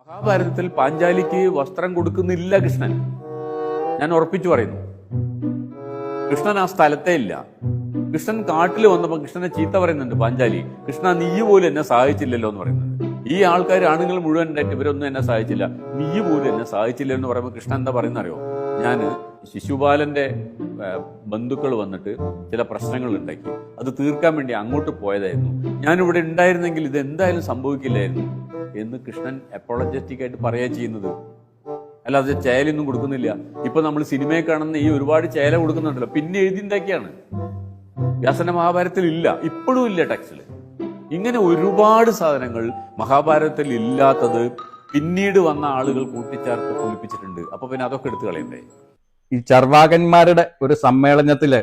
മഹാഭാരതത്തിൽ പാഞ്ചാലിക്ക് വസ്ത്രം കൊടുക്കുന്നില്ല കൃഷ്ണൻ. ഞാൻ ഉറപ്പിച്ചു പറയുന്നു, കൃഷ്ണൻ ആ സ്ഥലത്തേ ഇല്ല. കൃഷ്ണൻ കാട്ടിൽ വന്നപ്പോൾ കൃഷ്ണനെ ചീത്ത പറയുന്നുണ്ട് പാഞ്ചാലി. കൃഷ്ണ, നീ പോലും എന്നെ സഹായിച്ചില്ലല്ലോ എന്ന് പറയുന്നുണ്ട്. ഈ ആൾക്കാർ ആണുങ്ങൾ മുഴുവൻ ഉണ്ടായിട്ട് ഇവരൊന്നും എന്നെ സഹായിച്ചില്ല, നീ പോലും എന്നെ സഹായിച്ചില്ല എന്ന് പറയുമ്പോൾ കൃഷ്ണൻ എന്താ പറയുന്ന അറിയോ? ഞാൻ ശിശുപാലന്റെ ബന്ധുക്കൾ വന്നിട്ട് ചില പ്രശ്നങ്ങൾ ഉണ്ടാക്കി, അത് തീർക്കാൻ വേണ്ടി അങ്ങോട്ട് പോയതായിരുന്നു. ഞാനിവിടെ ഉണ്ടായിരുന്നെങ്കിൽ ഇത് എന്തായാലും സംഭവിക്കില്ലായിരുന്നു എന്ന് കൃഷ്ണൻ അപ്പോളജറ്റിക് ആയിട്ട് പറയുക ചെയ്യുന്നത്. അല്ലാതെ ചേലൊന്നും കൊടുക്കുന്നില്ല. ഇപ്പൊ നമ്മൾ സിനിമയെ കാണുന്ന ഈ ഒരുപാട് ചേല കൊടുക്കുന്നുണ്ടല്ലോ, പിന്നെ എഴുതിണ്ടാക്കിയാണ്. വ്യാസന്റെ മഹാഭാരതത്തിൽ ഇല്ല, ഇപ്പോഴും ഇല്ല ടെക്സ്റ്റിൽ. ഇങ്ങനെ ഒരുപാട് സാധനങ്ങൾ മഹാഭാരതത്തിൽ ഇല്ലാത്തത് പിന്നീട് വന്ന ആളുകൾ കൂട്ടിച്ചേർത്ത് പൊലിപ്പിച്ചിട്ടുണ്ട്. അപ്പൊ പിന്നെ അതൊക്കെ എടുത്തു കളയണ്ടേ? ഈ ചർവാകന്മാരുടെ ഒരു സമ്മേളനത്തില്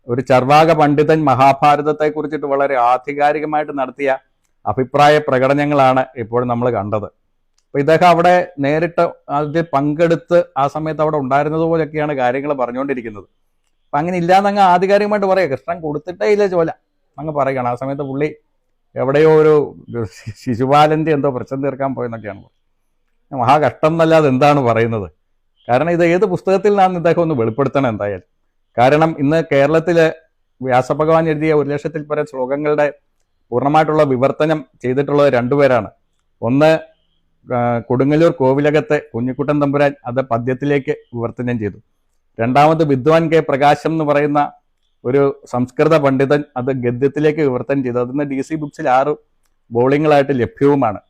ഒരു ചർവാക പണ്ഡിതൻ മഹാഭാരതത്തെ കുറിച്ചിട്ട് വളരെ ആധികാരികമായിട്ട് നടത്തിയ അഭിപ്രായ പ്രകടനങ്ങളാണ് ഇപ്പോൾ നമ്മൾ കണ്ടത്. അപ്പൊ ഇദ്ദേഹം അവിടെ നേരിട്ട് അതിൽ പങ്കെടുത്ത് ആ സമയത്ത് അവിടെ ഉണ്ടായിരുന്നത് പോലെയൊക്കെയാണ് കാര്യങ്ങൾ പറഞ്ഞുകൊണ്ടിരിക്കുന്നത്. അപ്പൊ അങ്ങനെ ഇല്ലാന്നങ്ങ് ആധികാരികമായിട്ട് പറയുക, കൃഷ്ണൻ കൊടുത്തിട്ടേ ഇല്ല ചോല അങ്ങ് പറയുകയാണ്. ആ സമയത്ത് പുള്ളി എവിടെയോ ഒരു ശിശുപാലന്റെ എന്തോ പ്രശ്നം തീർക്കാൻ പോയെന്നൊക്കെയാണ്. മഹാകഷ്ടം എന്നല്ലാതെ എന്താണ് പറയുന്നത്? കാരണം ഇത് ഏത് പുസ്തകത്തിൽ നിന്നാണ് ഇദ്ദേഹം ഒന്ന് വെളിപ്പെടുത്തണം എന്തായാലും. കാരണം ഇന്ന് കേരളത്തില് വ്യാസഭഗവാൻ എഴുതിയ 1,00,000-ൽ പരം ശ്ലോകങ്ങളുടെ പൂർണ്ണമായിട്ടുള്ള വിവർത്തനം ചെയ്തിട്ടുള്ളത് രണ്ടുപേരാണ്. ഒന്ന് കൊടുങ്ങല്ലൂർ കോവിലകത്തെ കുഞ്ഞിക്കുട്ടൻ തമ്പുരാൻ അത് പദ്യത്തിലേക്ക് വിവർത്തനം ചെയ്തു. രണ്ടാമത് വിദ്വാൻ കെ പ്രകാശം എന്ന് പറയുന്ന ഒരു സംസ്കൃത പണ്ഡിതൻ അത് ഗദ്യത്തിലേക്ക് വിവർത്തനം ചെയ്തു. അതിന് DC ബുക്സിൽ 6 ബോളിങ്ങളായിട്ട് ലഭ്യവുമാണ്.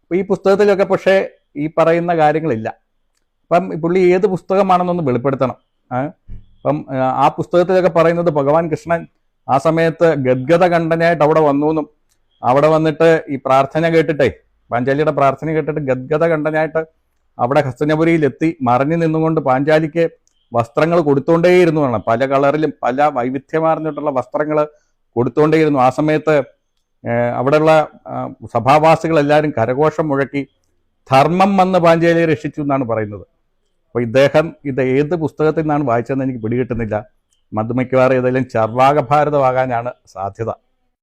അപ്പൊ ഈ പുസ്തകത്തിലൊക്കെ പക്ഷേ ഈ പറയുന്ന കാര്യങ്ങളില്ല. അപ്പം പുള്ളി ഏത് പുസ്തകമാണെന്നൊന്ന് വെളിപ്പെടുത്തണം. അപ്പം ആ പുസ്തകത്തിലൊക്കെ പറയുന്നത് ഭഗവാൻ കൃഷ്ണൻ ആ സമയത്ത് ഗദ്ഗത കണ്ഠനായിട്ട് അവിടെ വന്നു എന്നും അവിടെ വന്നിട്ട് ഈ പ്രാർത്ഥന കേട്ടിട്ടേ, പാഞ്ചാലിയുടെ പ്രാർത്ഥന കേട്ടിട്ട് ഗദ്ഗത കണ്ഠനായിട്ട് അവിടെ ഹസ്തനപുരിയിലെത്തി മറിഞ്ഞു നിന്നുകൊണ്ട് പാഞ്ചാലിക്ക് വസ്ത്രങ്ങൾ കൊടുത്തോണ്ടേയിരുന്നു വേണം. പല കളറിലും പല വൈവിധ്യമാർന്നിട്ടുള്ള വസ്ത്രങ്ങൾ കൊടുത്തോണ്ടേയിരുന്നു. ആ സമയത്ത് അവിടെയുള്ള സഭാവാസികളെല്ലാവരും കരഘോഷം മുഴക്കി ധർമ്മം വന്ന് പാഞ്ചാലിയെ രക്ഷിച്ചു എന്നാണ് പറയുന്നത്. അപ്പോൾ ഇദ്ദേഹം ഇത് ഏത് പുസ്തകത്തിൽ നിന്നാണ് വായിച്ചതെന്ന് എനിക്ക് പിടികിട്ടുന്നില്ല. മിക്കവാറും ഏതെങ്കിലും ചർവാക ഭാരതമാകാനാണ് സാധ്യത.